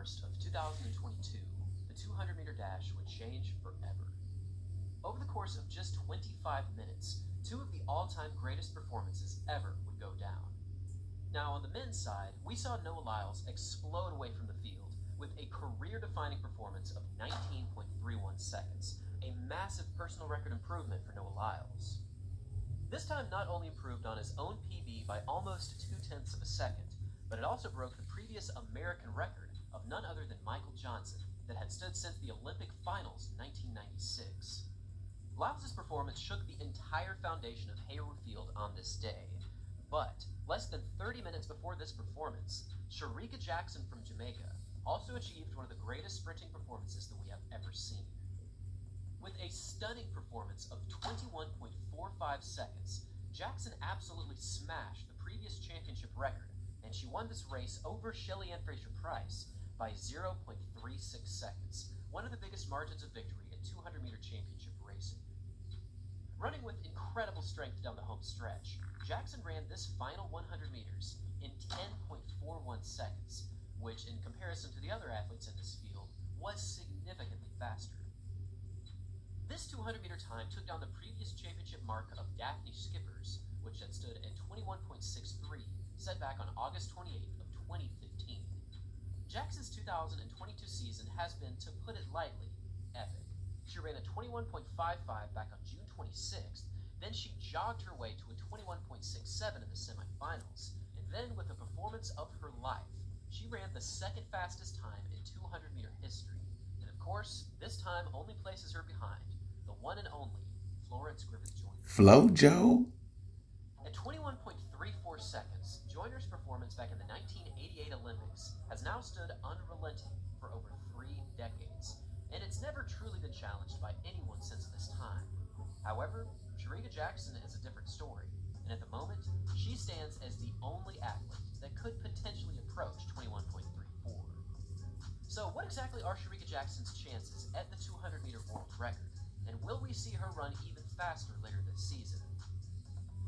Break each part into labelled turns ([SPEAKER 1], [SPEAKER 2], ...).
[SPEAKER 1] 1st of 2022, the 200-meter dash would change forever. Over the course of just 25 minutes, two of the all-time greatest performances ever would go down. Now, on the men's side, we saw Noah Lyles explode away from the field with a career-defining performance of 19.31 seconds, a massive personal record improvement for Noah Lyles. This time not only improved on his own PB by almost 0.2 of a second, but it also broke the previous American record of none other than Michael Johnson that had stood since the Olympic finals in 1996. Lyles' performance shook the entire foundation of Hayward Field on this day, but less than 30 minutes before this performance, Shericka Jackson from Jamaica also achieved one of the greatest sprinting performances that we have ever seen. With a stunning performance of 21.45 seconds, Jackson absolutely smashed the previous championship record, and she won this race over Shelly Ann Fraser-Price by 0.36 seconds, one of the biggest margins of victory in 200-meter championship racing. Running with incredible strength down the home stretch, Jackson ran this final 100 meters in 10.41 seconds, which in comparison to the other athletes in this field was significantly faster. This 200-meter time took down the previous championship mark of Daphne Skipper's, which had stood at 21.63, set back on August 28th of 2015. Jackson's 2022 season has been, to put it lightly, epic. She ran a 21.55 back on June 26th, then she jogged her way to a 21.67 in the semifinals, and then with the performance of her life, she ran the second fastest time in 200-meter history. And of course, this time only places her behind the one and only Florence Griffith-Joyner.
[SPEAKER 2] Flojo?
[SPEAKER 1] At 21.34 seconds, Joyner's performance back in the 1988 Olympics has now stood unrelenting for over 3 decades, and it's never truly been challenged by anyone since this time. However, Shericka Jackson is a different story, and at the moment, she stands as the only athlete that could potentially approach 21.34. So what exactly are Shericka Jackson's chances at the 200-meter world record, and will we see her run even faster later this season?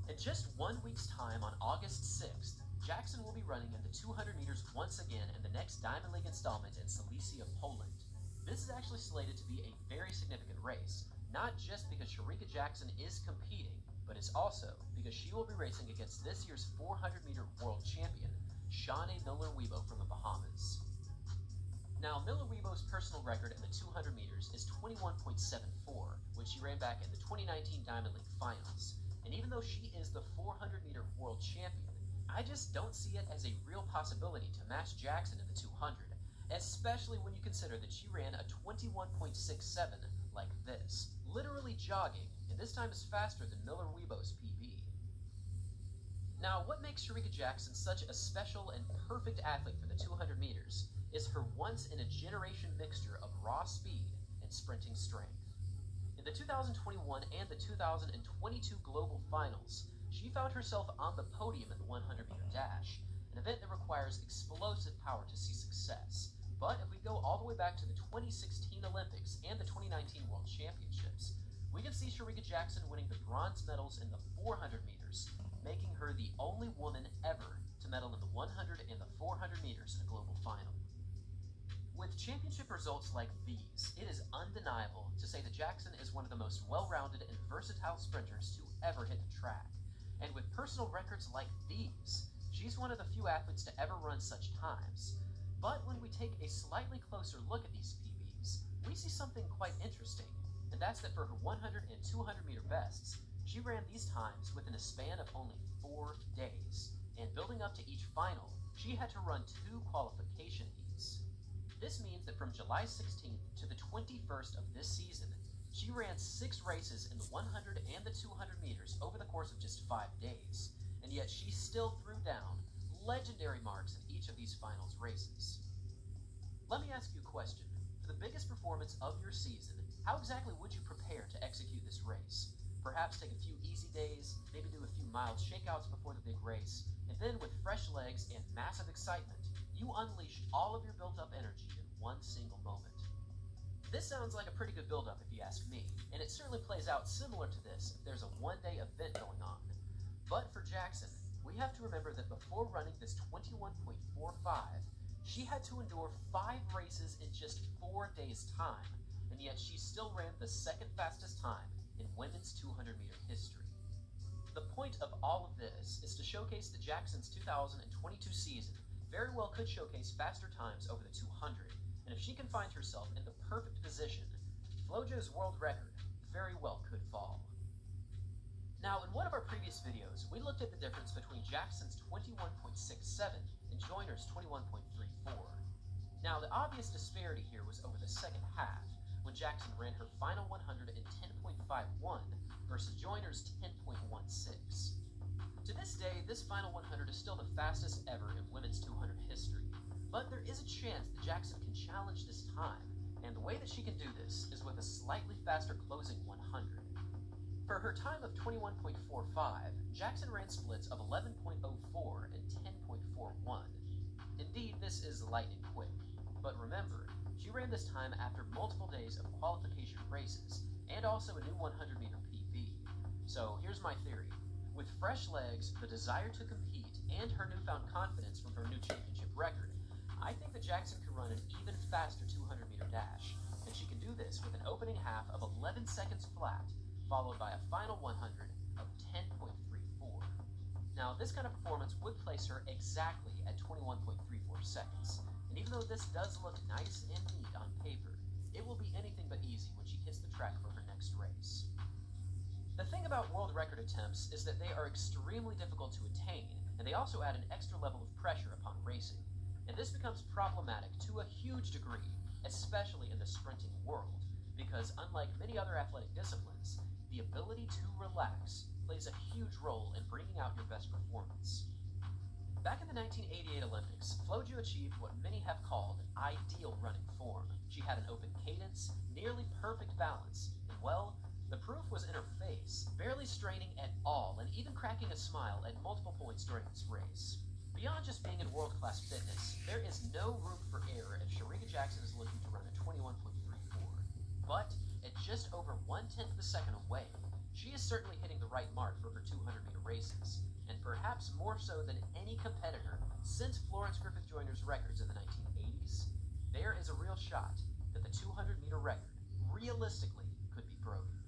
[SPEAKER 1] In just 1 week's time, on August 6th, Jackson will be running in the 200 meters once again in the next Diamond League installment in Silesia, Poland. This is actually slated to be a very significant race, not just because Shericka Jackson is competing, but it's also because she will be racing against this year's 400-meter world champion, Shaunae Miller-Weibo from the Bahamas. Now, Miller-Weibo's personal record in the 200 meters is 21.74, which she ran back in the 2019 Diamond League finals. And even though she is the 400-meter world champion, I just don't see it as a real possibility to match Jackson in the 200, especially when you consider that she ran a 21.67 like this, literally jogging, and this time is faster than Miller-Weibo's PB. Now, what makes Shericka Jackson such a special and perfect athlete for the 200 meters is her once-in-a-generation mixture of raw speed and sprinting strength. In the 2021 and the 2022 global finals, she found herself on the podium in the 100-meter dash, an event that requires explosive power to see success. But if we go all the way back to the 2016 Olympics and the 2019 World Championships, we can see Shericka Jackson winning the bronze medals in the 400 meters, making her the only woman ever to medal in the 100 and the 400 meters in a global final. With championship results like these, it is undeniable to say that Jackson is one of the most well-rounded and versatile sprinters to ever hit the track. And with personal records like these, she's one of the few athletes to ever run such times. But when we take a slightly closer look at these PBs, we see something quite interesting, and that's that for her 100 and 200 meter bests, she ran these times within a span of only 4 days. And building up to each final, she had to run 2 qualification heats. This means that from July 16th to the 21st of this season, she ran 6 races in the 100 and the 200 meters over the course of just 5 days, and yet she still threw down legendary marks in each of these finals races. Let me ask you a question. For the biggest performance of your season, how exactly would you prepare to execute this race? Perhaps take a few easy days, maybe do a few mild shakeouts before the big race, and then with fresh legs and massive excitement, you unleash all of your built-up energy in one single moment. This sounds like a pretty good build-up if you ask me, and it certainly plays out similar to this if there's a one-day event going on. But for Jackson, we have to remember that before running this 21.45, She had to endure 5 races in just 4 days' time, and yet she still ran the second fastest time in women's 200-meter history. The point of all of this is to showcase that Jackson's 2022 season very well could showcase faster times over the 200, and if she can find herself in the perfect position, FloJo's world record very well could fall. Now, in one of our previous videos, we looked at the difference between Jackson's 21.67 and Joyner's 21.34. Now, the obvious disparity here was over the second half, when Jackson ran her final 100 in 10.51 versus Joyner's 10.16. To this day, this final 100 is still the fastest ever in women's 200 history, but there is a chance that Jackson can challenge this time, and the way that she can do this is with a slightly faster closing 100. For her time of 21.45, Jackson ran splits of 11.04 and 10.41. Indeed, this is lightning quick, but remember, she ran this time after multiple days of qualification races, and also a new 100-meter PB. So here's my theory. With fresh legs, the desire to compete, and her newfound confidence from her new championship record, I think that Jackson can run an even faster 200-meter dash, and she can do this with an opening half of 11 seconds flat, followed by a final 100 of 10.34. Now, this kind of performance would place her exactly at 21.34 seconds, and even though this does look nice and neat on paper, it will be anything but easy when she hits the track for her next race. The thing about world record attempts is that they are extremely difficult to attain, and they also add an extra level of pressure upon racing, and this becomes problematic to a huge degree, especially in the sprinting world, because unlike many other athletic disciplines, the ability to relax plays a huge role in bringing out your best performance. Back in the 1988 Olympics, FloJo achieved what many have called ideal running form. She had an open cadence, nearly perfect balance, and well, the proof was in her face, barely straining at all and even cracking a smile at multiple points during this race. Beyond just being in world-class fitness, there is no room for error if Shericka Jackson is looking to run a 21.34. But at just over 1/10 of a second away, she is certainly hitting the right mark for her 200-meter races, and perhaps more so than any competitor since Florence Griffith Joyner's records in the 1980s, there is a real shot that the 200-meter record realistically could be broken.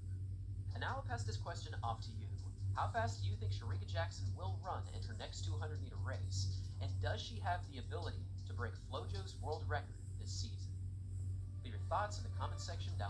[SPEAKER 1] And now I'll pass this question off to you. How fast do you think Shericka Jackson will run in her next 200-meter race, and does she have the ability to break FloJo's world record this season? Leave your thoughts in the comment section down below.